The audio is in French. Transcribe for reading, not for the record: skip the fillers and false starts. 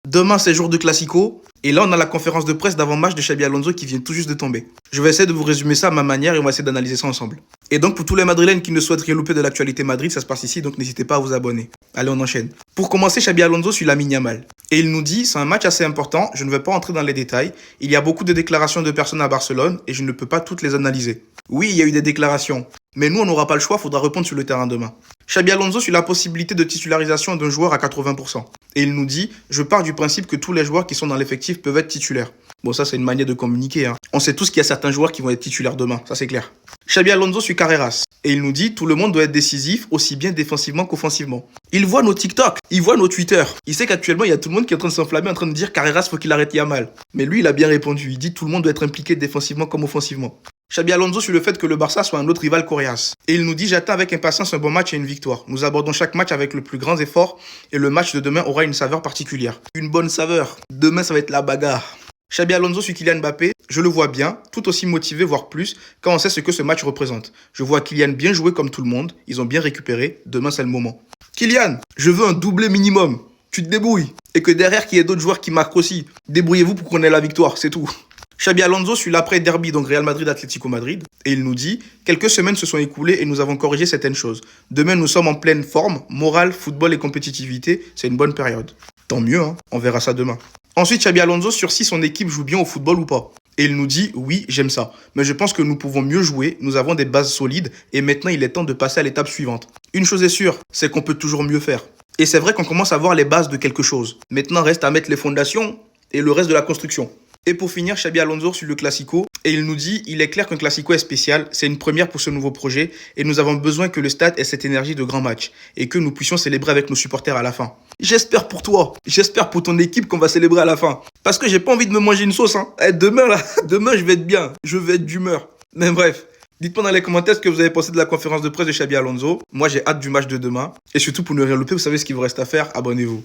Demain, c'est jour de Classico. Et là, on a la conférence de presse d'avant-match de Xabi Alonso qui vient tout juste de tomber. Je vais essayer de vous résumer ça à ma manière et on va essayer d'analyser ça ensemble. Et donc, pour tous les Madrilènes qui ne souhaitent rien louper de l'actualité Madrid, ça se passe ici, donc n'hésitez pas à vous abonner. Allez, on enchaîne. Pour commencer, Xabi Alonso suit Lamine Yamal. Et il nous dit, c'est un match assez important, je ne vais pas entrer dans les détails. Il y a beaucoup de déclarations de personnes à Barcelone et je ne peux pas toutes les analyser. Oui, il y a eu des déclarations. Mais nous, on n'aura pas le choix, faudra répondre sur le terrain demain. Xabi Alonso suit la possibilité de titularisation d'un joueur à 80%. Et il nous dit, je pars du principe que tous les joueurs qui sont dans l'effectif peuvent être titulaires. Bon, ça, c'est une manière de communiquer, hein. On sait tous qu'il y a certains joueurs qui vont être titulaires demain, ça c'est clair. Xabi Alonso suit Carreras. Et il nous dit, tout le monde doit être décisif, aussi bien défensivement qu'offensivement. Il voit nos TikTok, il voit nos Twitter. Il sait qu'actuellement, il y a tout le monde qui est en train de s'enflammer, en train de dire Carreras, faut qu'il arrête Yamal. Mais lui, il a bien répondu. Il dit, tout le monde doit être impliqué défensivement comme offensivement. Xabi Alonso sur le fait que le Barça soit un autre rival coriace. Et il nous dit, j'attends avec impatience un bon match et une victoire. Nous abordons chaque match avec le plus grand effort et le match de demain aura une saveur particulière. Une bonne saveur. Demain, ça va être la bagarre. Xabi Alonso sur Kylian Mbappé, je le vois bien, tout aussi motivé, voire plus, quand on sait ce que ce match représente. Je vois Kylian bien jouer comme tout le monde, ils ont bien récupéré, demain c'est le moment. Kylian, je veux un doublé minimum. Tu te débrouilles. Et que derrière, qu'il y ait d'autres joueurs qui marquent aussi. Débrouillez-vous pour qu'on ait la victoire, c'est tout. Xabi Alonso suit l'après-derby, donc Real Madrid-Atlético Madrid, et il nous dit « Quelques semaines se sont écoulées et nous avons corrigé certaines choses. Demain, nous sommes en pleine forme, morale, football et compétitivité, c'est une bonne période. » Tant mieux, hein, on verra ça demain. Ensuite, Xabi Alonso sur si son équipe joue bien au football ou pas. Et il nous dit « Oui, j'aime ça, mais je pense que nous pouvons mieux jouer, nous avons des bases solides, et maintenant il est temps de passer à l'étape suivante. Une chose est sûre, c'est qu'on peut toujours mieux faire. Et c'est vrai qu'on commence à voir les bases de quelque chose. Maintenant, reste à mettre les fondations et le reste de la construction. » Et pour finir, Xabi Alonso sur le Classico, et il nous dit, il est clair qu'un Classico est spécial, c'est une première pour ce nouveau projet, et nous avons besoin que le stade ait cette énergie de grand match, et que nous puissions célébrer avec nos supporters à la fin. J'espère pour toi, j'espère pour ton équipe qu'on va célébrer à la fin, parce que j'ai pas envie de me manger une sauce, hein. Demain là, demain je vais être bien, je vais être d'humeur. Mais bref, dites-moi dans les commentaires ce que vous avez pensé de la conférence de presse de Xabi Alonso. Moi j'ai hâte du match de demain, et surtout pour ne rien louper, vous savez ce qu'il vous reste à faire, abonnez-vous.